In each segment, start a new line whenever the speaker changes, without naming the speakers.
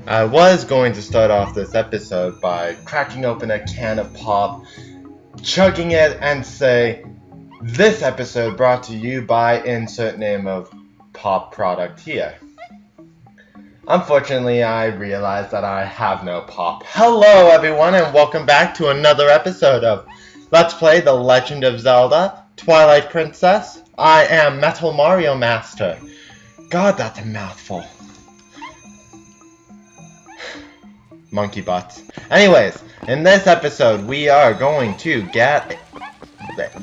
I was going to start off this episode by cracking open a can of pop, chugging it, and say, this episode brought to you by insert name of pop product here. Unfortunately, I realized that I have no pop. Hello everyone and welcome back to another episode of Let's Play The Legend of Zelda, Twilight Princess. I am Metal Mario Master. God, that's a mouthful. Monkey butts. Anyways, in this episode, we are going to get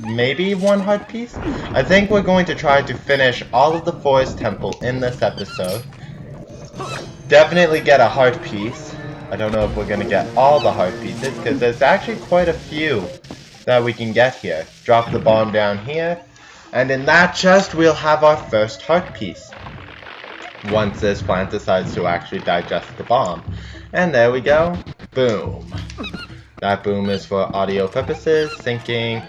maybe one heart piece? I think we're going to try to finish all of the Forest Temple in this episode. Definitely get a heart piece. I don't know if we're going to get all the heart pieces, because there's actually quite a few that we can get here. Drop the bomb down here, and in that chest, we'll have our first heart piece. Once this plant decides to actually digest the bomb. And there we go. Boom. That boom is for audio purposes. Syncing.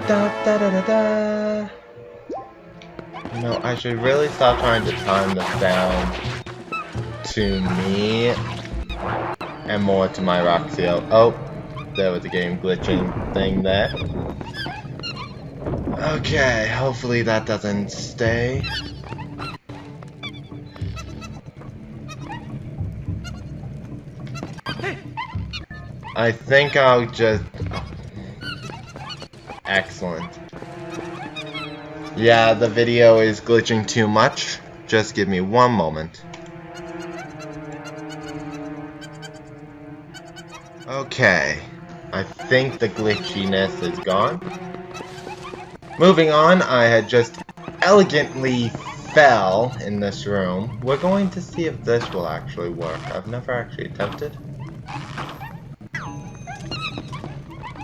Da da da da da. You know, I should really stop trying to time the sound to me and more to my Roxio. Oh, there was a game glitching thing there. Okay, hopefully that doesn't stay. I think I'll just... Excellent. Yeah, the video is glitching too much. Just give me one moment. Okay. I think the glitchiness is gone. Moving on, I had just elegantly fell in this room. We're going to see if this will actually work. I've never actually attempted.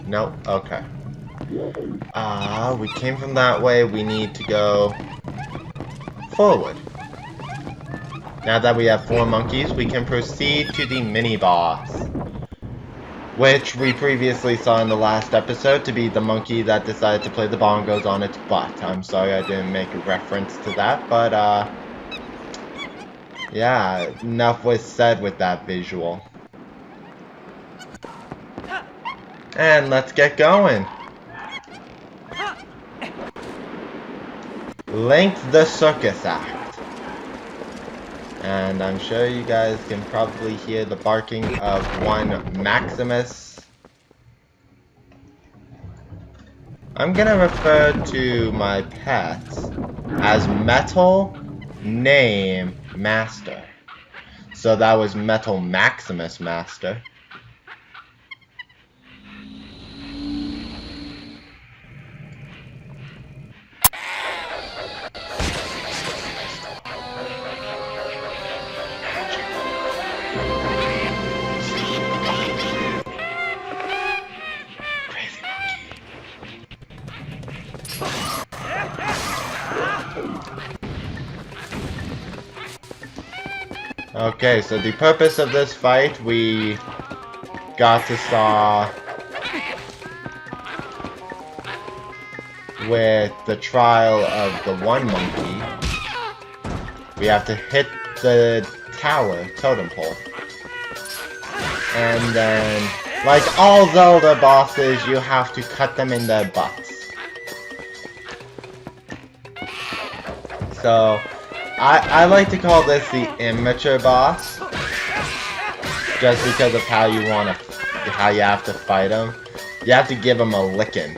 Nope, okay. We came from that way, we need to go forward. Now that we have 4 monkeys, we can proceed to the mini-boss, which we previously saw in the last episode to be the monkey that decided to play the bongos on its butt. I'm sorry I didn't make a reference to that, but yeah, enough was said with that visual. And let's get going. Link the Circus Act. And I'm sure you guys can probably hear the barking of one Maximus. I'm gonna refer to my pets as Metal Name Master. So that was Metal Maximus Master. Okay, so the purpose of this fight, we got to saw with the trial of the one monkey. We have to hit the tower, totem pole. And then, like all Zelda bosses, you have to cut them in their butts. So, I like to call this the immature boss, just because of how you have to fight him. You have to give him a licking.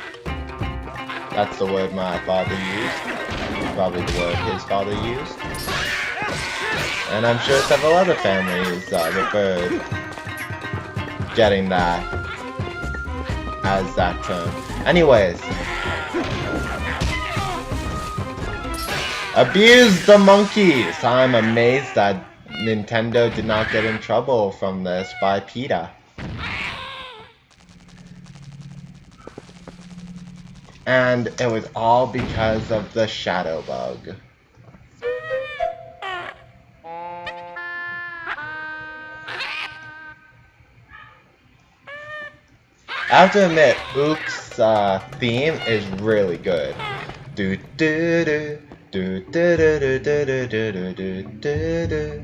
That's the word my father used. Probably the word his father used. And I'm sure several other families referred getting that as that term. Anyways. Abuse the monkeys! I'm amazed that Nintendo did not get in trouble from this by PETA. And it was all because of the shadow bug. I have to admit, Ook's theme is really good. Do do do Do do do do do do do do do do.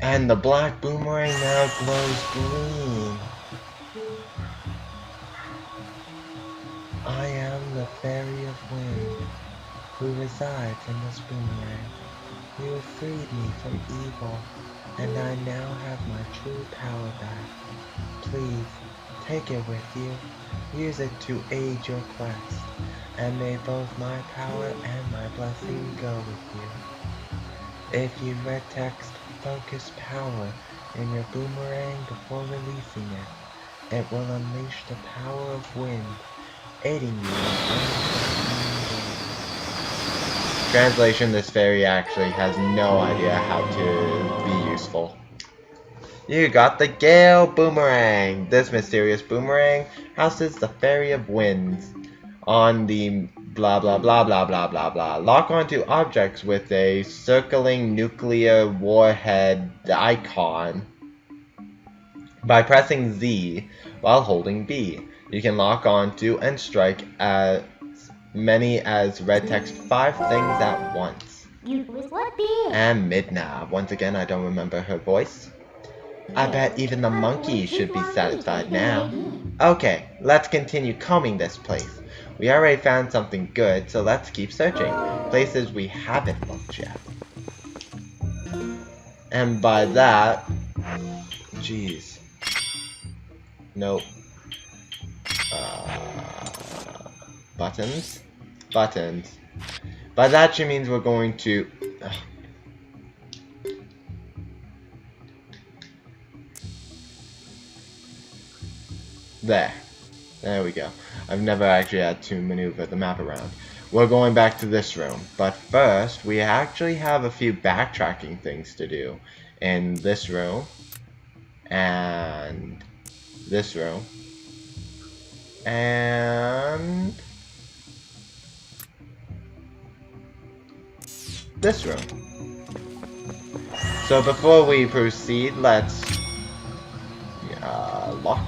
And the black boomerang now glows green. I am the Fairy of Wind, who resides in this boomerang. You have freed me from evil, and I now have my true power back. Please, take it with you. Use it to aid your quest, and may both my power and my blessing go with you. If you read text Focus Power in your boomerang before releasing it, it will unleash the power of wind, aiding you in translation, this fairy actually has no idea how to be useful. You got the Gale Boomerang! This mysterious boomerang houses the Fairy of Winds on the blah blah blah blah blah blah blah. Lock onto objects with a circling nuclear warhead icon by pressing Z while holding B. You can lock onto and strike as many as red text 5 things at once. And Midna. Once again, I don't remember her voice. I bet even the monkey should be satisfied now. Okay, let's continue combing this place. We already found something good, so let's keep searching. Places we haven't looked yet. And by that... Jeez. Nope. Buttons? Buttons. By that she means we're going to... There we go. I've never actually had to maneuver the map around. We're going back to this room. But first, we actually have a few backtracking things to do. In this room. And... this room. And... this room. So before we proceed, let's... lock.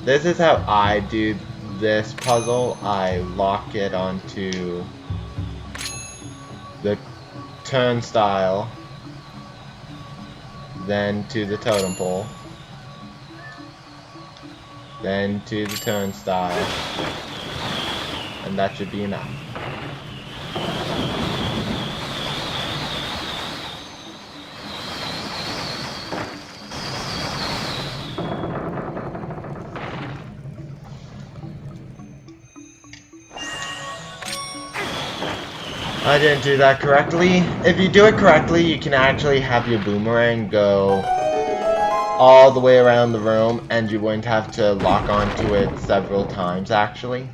This is how I do this puzzle. I lock it onto the turnstile, then to the totem pole, then to the turnstile, and that should be enough. I didn't do that correctly. If you do it correctly, you can actually have your boomerang go all the way around the room, and you wouldn't have to lock onto it several times, actually.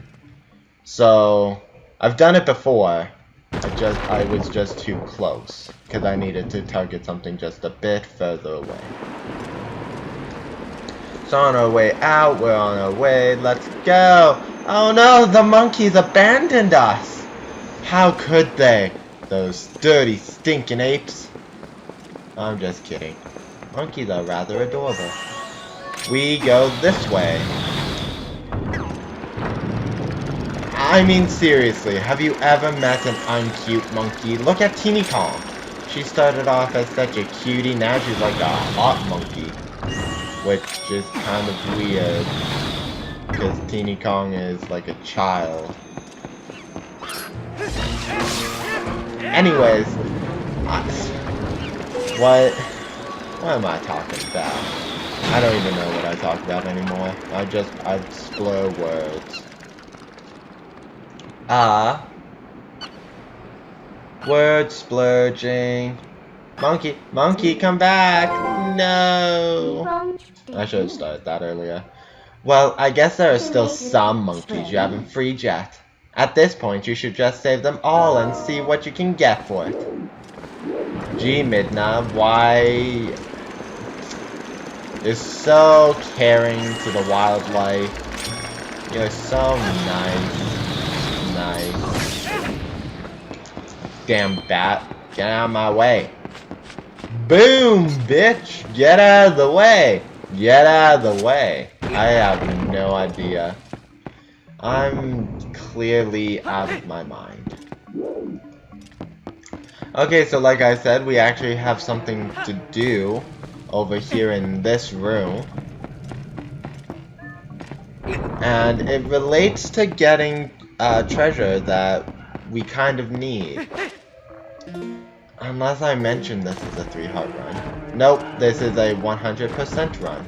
So, I've done it before. I was just too close, because I needed to target something just a bit further away. So on our way out, we're on our way, let's go! Oh no, the monkeys abandoned us! How could they? Those dirty, stinking apes. I'm just kidding. Monkeys are rather adorable. We go this way. I mean, seriously, have you ever met an uncute monkey? Look at Teeny Kong. She started off as such a cutie, now she's like a hot monkey. Which is kind of weird. Because Teeny Kong is like a child. Anyways, what am I talking about? I don't even know what I talk about anymore. I slur words. Word splurging. Monkey, come back! No! I should have started that earlier. Well, I guess there are still some monkeys you haven't freed yet. At this point, you should just save them all and see what you can get for it. Gee, Midna, why... You're so caring to the wildlife. You're so nice. Damn bat. Get out of my way. Boom, bitch! Get out of the way! Get out of the way. I have no idea. I'm clearly out of my mind. Okay, so like I said, we actually have something to do over here in this room. And it relates to getting a treasure that we kind of need. Unless I mentioned this is a 3-heart run. Nope, this is a 100% run.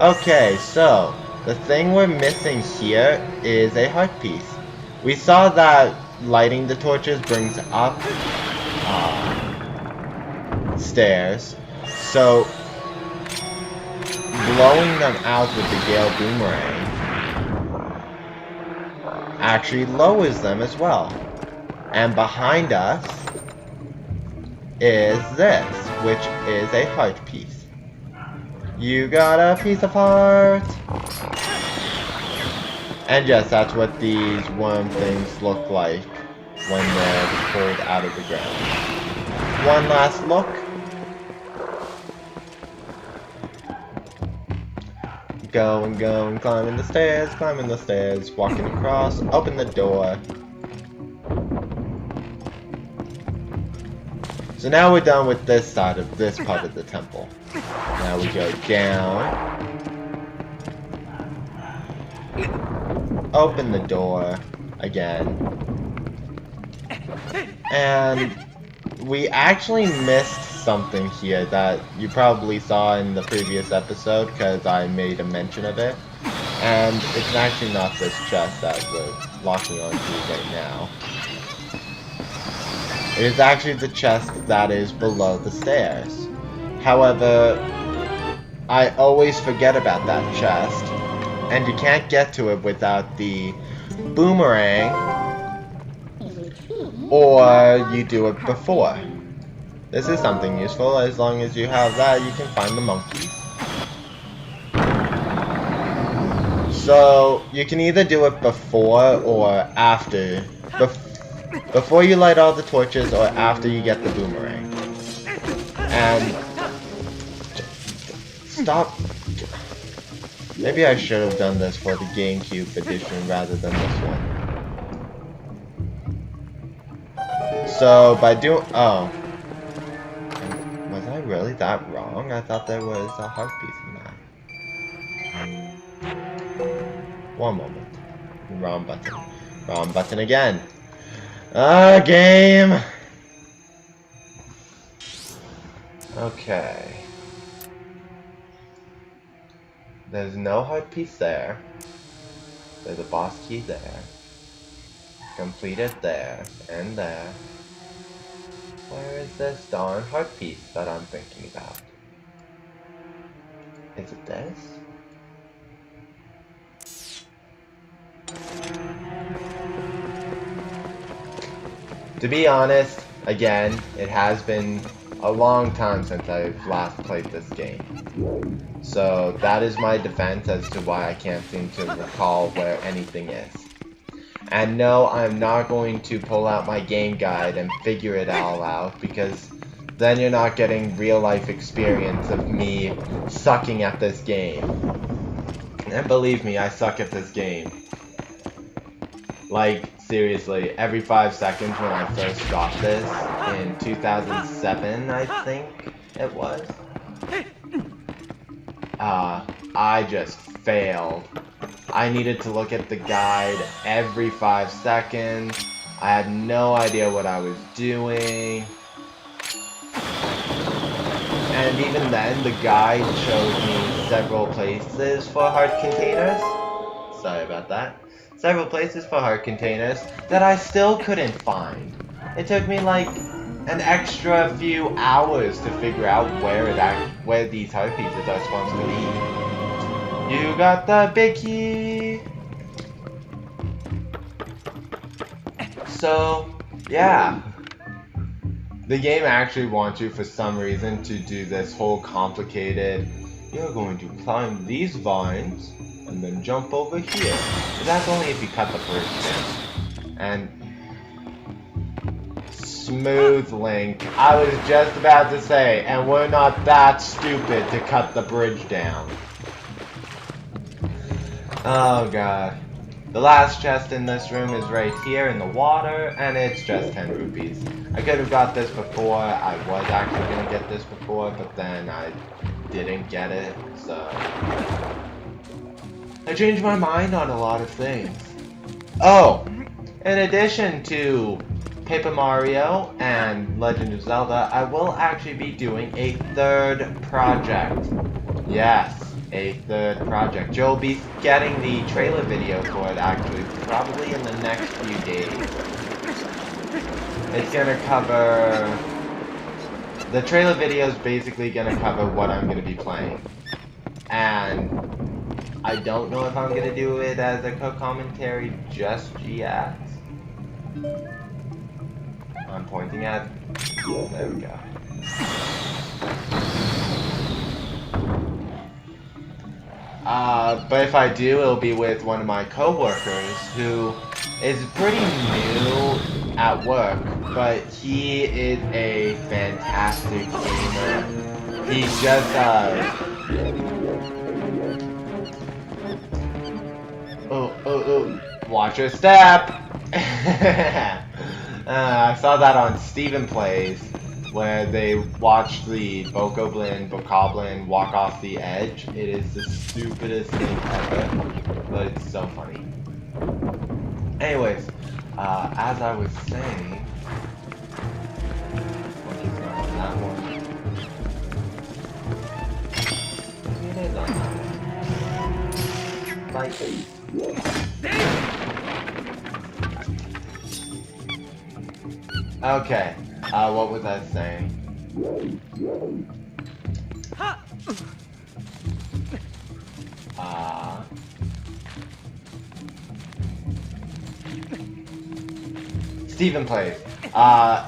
Okay, so the thing we're missing here is a heart piece. We saw that lighting the torches brings up stairs, so blowing them out with the Gale Boomerang actually lowers them as well. And behind us is this, which is a heart piece. You got a piece of heart! And yes, that's what these worm things look like when they're pulled out of the ground. One last look. Going, climbing the stairs, walking across, open the door. So now we're done with this side of this part of the temple. Now we go down. Open the door again. And we actually missed something here that you probably saw in the previous episode because I made a mention of it. And it's actually not this chest that we're locking onto right now. It is actually the chest that is below the stairs. However, I always forget about that chest, and you can't get to it without the boomerang, or you do it before. This is something useful. As long as you have that, you can find the monkeys. So, you can either do it before or after. Before you light all the torches or after you get the boomerang. And stop. Maybe I should have done this for the GameCube edition rather than this one. So by doing was I really that wrong? I thought there was a heart piece in that. One moment. Wrong button. Wrong button again. Game! Okay. There's no heart piece there. There's a boss key there. Completed there. And there. Where is this darn heart piece that I'm thinking about? Is it this? To be honest, again, it has been a long time since I've last played this game. So that is my defense as to why I can't seem to recall where anything is. And no, I'm not going to pull out my game guide and figure it all out, because then you're not getting real life experience of me sucking at this game. And believe me, I suck at this game. Like, seriously, every 5 seconds when I first got this, in 2007, I think it was, I just failed. I needed to look at the guide every 5 seconds. I had no idea what I was doing. And even then, the guide showed me several places for heart containers. Sorry about that. Several places for heart containers that I still couldn't find. It took me like an extra few hours to figure out where these heart pieces are supposed to be. You got the big key. So, yeah. The game actually wants you for some reason to do this whole complicated, you're going to climb these vines and then jump over here. But that's only if you cut the bridge down. And smooth link. I was just about to say, and we're not that stupid to cut the bridge down. Oh god. The last chest in this room is right here in the water, and it's just 10 rupees. I could have got this before. I was actually going to get this before, but then I didn't get it, so I changed my mind on a lot of things. Oh, in addition to Paper Mario and Legend of Zelda, I will actually be doing a third project. Yes, a third project. You'll be getting the trailer video for it actually probably in the next few days. It's gonna cover... The trailer video is basically gonna cover what I'm gonna be playing. And I don't know if I'm gonna do it as a co-commentary just yet. I'm pointing at... There we go. But if I do, it'll be with one of my co-workers who is pretty new at work, but he is a fantastic gamer. He just, watch your step! I saw that on Steven Plays, where they watched the Bokoblin walk off the edge. It is the stupidest thing ever, but it's so funny. Anyways, as I was saying, monkey's not on that one. It is on that one. Like, okay, what was I saying? Steven Plays.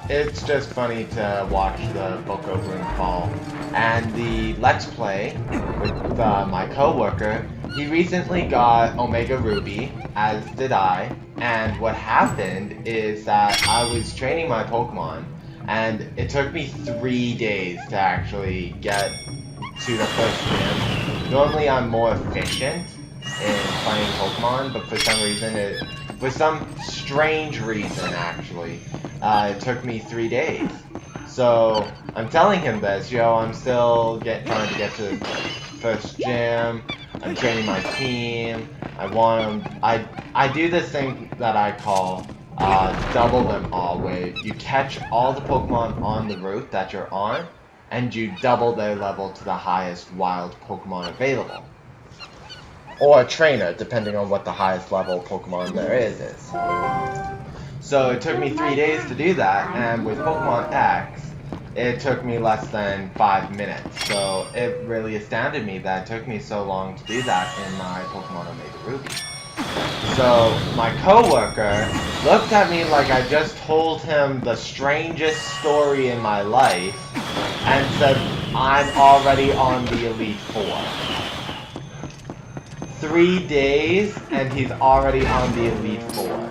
It's just funny to watch the Bokoblin fall. And the Let's Play with my co-worker, he recently got Omega Ruby, as did I. And what happened is that I was training my Pokemon, and it took me 3 days to actually get to the first gym. Normally I'm more efficient in playing Pokemon, but for some strange reason actually, it took me 3 days. So I'm telling him this, I'm still trying to get to the first gym. I'm training my team. I do this thing that I call double them all, where you catch all the Pokemon on the route that you're on, and you double their level to the highest wild Pokemon available. Or a trainer, depending on what the highest level Pokemon there is. So it took me 3 days to do that, and with Pokemon X, it took me less than 5 minutes. So it really astounded me that it took me so long to do that in my Pokemon Omega Ruby. So my co-worker looked at me like I just told him the strangest story in my life and said, I'm already on the Elite Four. 3 days and he's already on the Elite Four.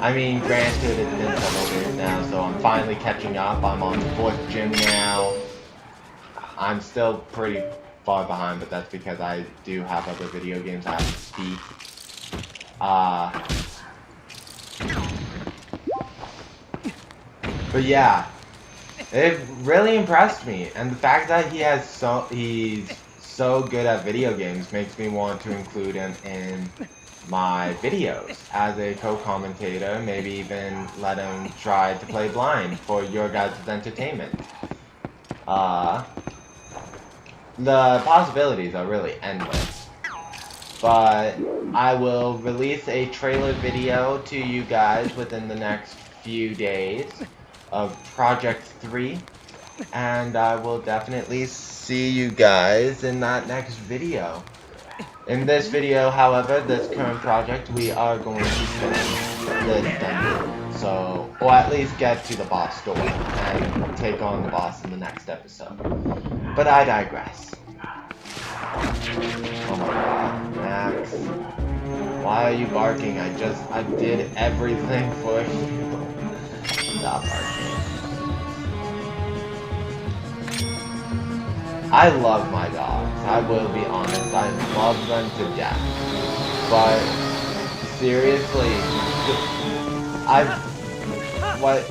I mean, granted, it's been several days now, so I'm finally catching up. I'm on the 4th gym now. I'm still pretty far behind, but that's because I do have other video games I have to speak. But yeah, it really impressed me, and the fact that he's so good at video games makes me want to include him in my videos as a co-commentator, maybe even let him try to play blind for your guys' entertainment. The possibilities are really endless. But I will release a trailer video to you guys within the next few days of Project 3. And I will definitely see you guys in that next video. In this video, however, this current project, we are going to finish this dungeon. So, or at least get to the boss door and take on the boss in the next episode. But I digress. Oh my god, Max. Why are you barking? I did everything for you. Stop barking. I love my dogs. I will be honest. I love them to death. But Seriously. What?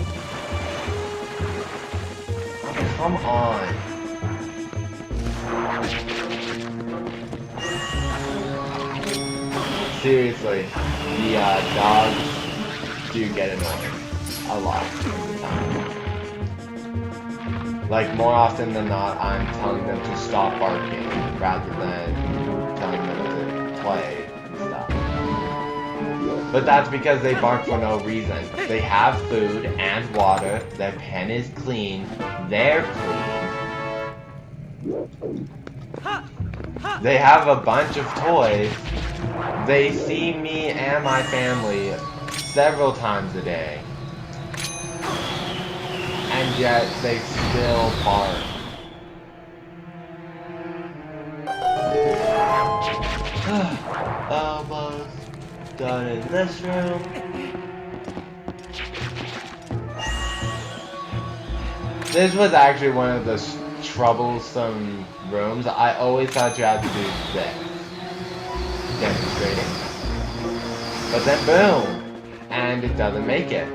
Oh, come on. Seriously, the dogs do get annoying a lot of the time. Like, more often than not, I'm telling them to stop barking rather than telling them to play and stuff. But that's because they bark for no reason. They have food and water, their pen is clean, they're clean. They have a bunch of toys. They see me and my family several times a day. And yet they still bark. Almost done in this room. This was actually one of the troublesome rooms. I always thought you had to do this. Demonstrating. But then boom! And it doesn't make it.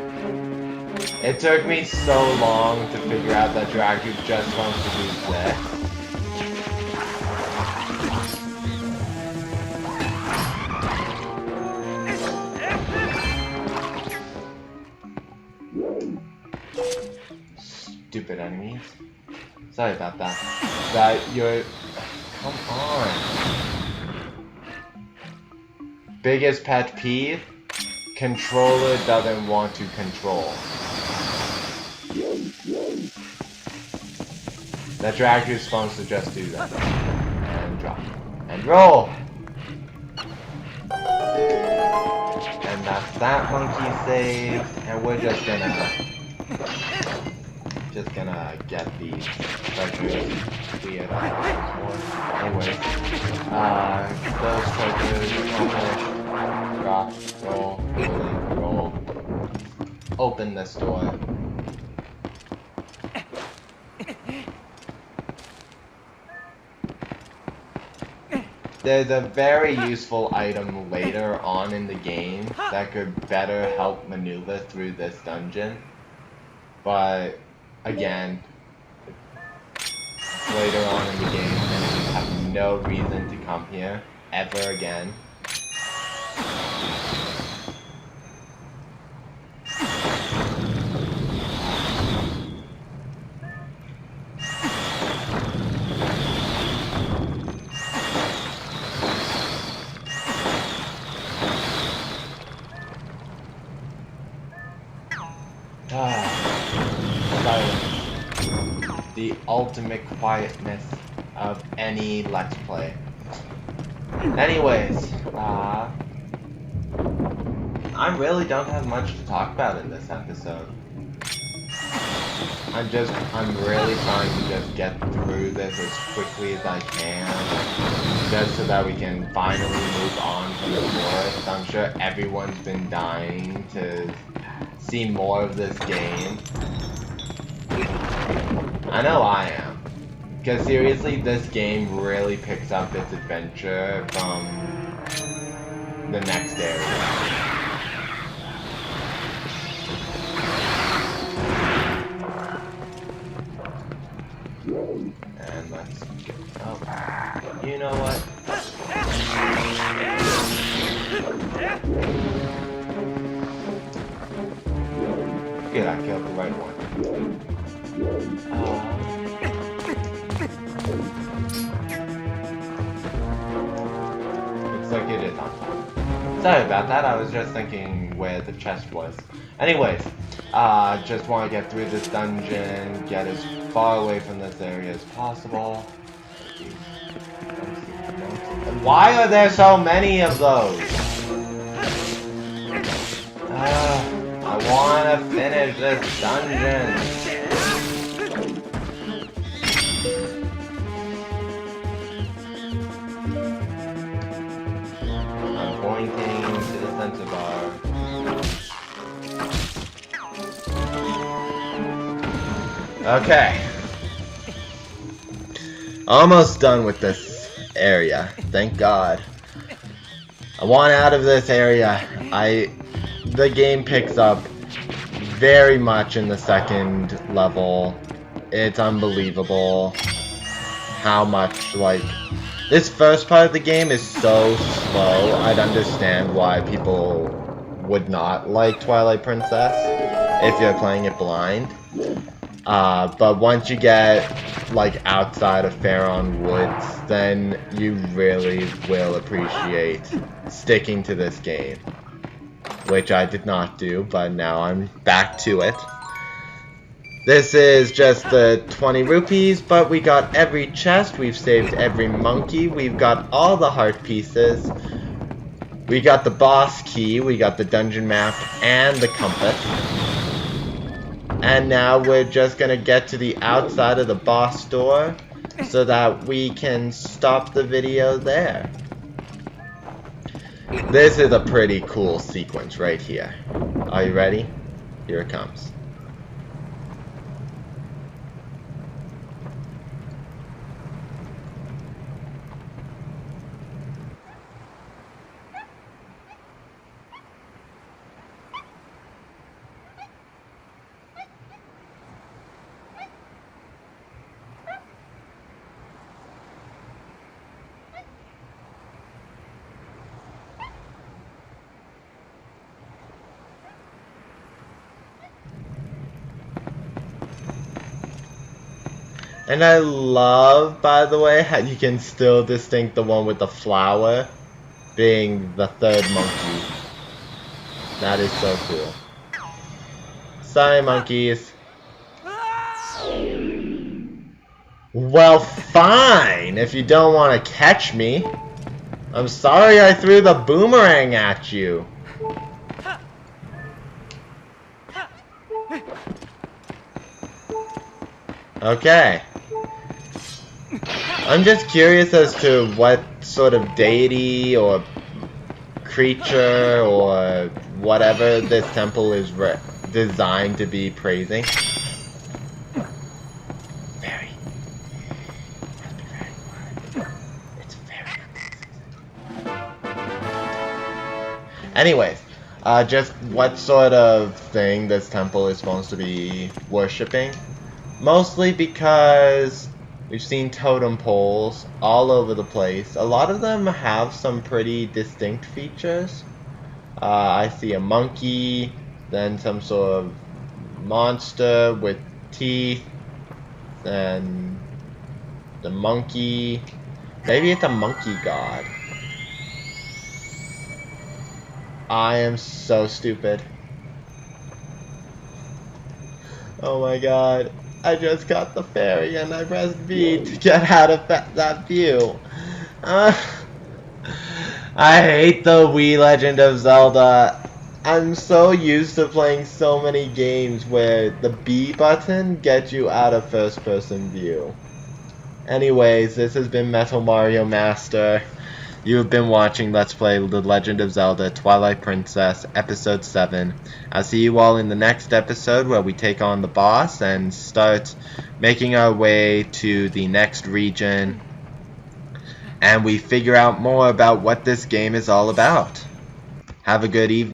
It took me so long to figure out that you're actually just supposed to do this. Stupid enemies. Sorry about that. That you're... Come on. Biggest pet peeve? Controller doesn't want to control. That you're actually supposed to just do that. And drop. And roll! And that's that monkey save. And we're just gonna get these treasures. Weird. Anyways. Those treasures. Drop, roll, roll. Open this door. There's a very useful item later on in the game that could better help maneuver through this dungeon. But, again, it's later on in the game and you have no reason to come here ever again. Silence. The ultimate quietness of any Let's Play. Anyways, I really don't have much to talk about in this episode. I'm really trying to just get through this as quickly as I can, just so that we can finally move on from the forest. I'm sure everyone's been dying to see more of this game. I know I am. Because seriously, this game really picks up its adventure from the next area. And let's get... Oh, you know what? Good, I killed the right one. Looks like it is on top. Sorry about that, I was just thinking where the chest was. Anyways, just want to get through this dungeon, get as far away from this area as possible. Why are there so many of those? I want to finish this dungeon. I'm pointing to the sensor bar. Okay. Almost done with this area. Thank God. I want out of this area. The game picks up very much in the second level. It's unbelievable how much, like, this first part of the game is so slow. I'd understand why people would not like Twilight Princess if you're playing it blind. But once you get, like, outside of Faron Woods, then you really will appreciate sticking to this game. Which I did not do, but now I'm back to it. This is just the 20 rupees, but we got every chest, we've saved every monkey, we've got all the heart pieces, we got the boss key, we got the dungeon map, and the compass. And now we're just gonna get to the outside of the boss door, so that we can stop the video there. This is a pretty cool sequence right here. Are you ready? Here it comes. And I love, by the way, how you can still distinct the one with the flower being the third monkey. That is so cool. Sorry, monkeys. Well, fine, if you don't want to catch me. I'm sorry I threw the boomerang at you. Okay. I'm just curious as to what sort of deity or creature or whatever this temple is designed to be praising. Very. Must be very good. It's very amazing. Anyways, just what sort of thing this temple is supposed to be worshipping. Mostly because we've seen totem poles all over the place. A lot of them have some pretty distinct features. I see a monkey, then some sort of monster with teeth, then the monkey. Maybe it's a monkey god. I am so stupid. Oh my god. I just got the fairy and I pressed V to get out of that view. I hate the Wii Legend of Zelda. I'm so used to playing so many games where the B button gets you out of first person view. Anyways, this has been Metal Mario Master. You have been watching Let's Play The Legend of Zelda Twilight Princess Episode 7. I'll see you all in the next episode where we take on the boss and start making our way to the next region. And we figure out more about what this game is all about. Have a good evening.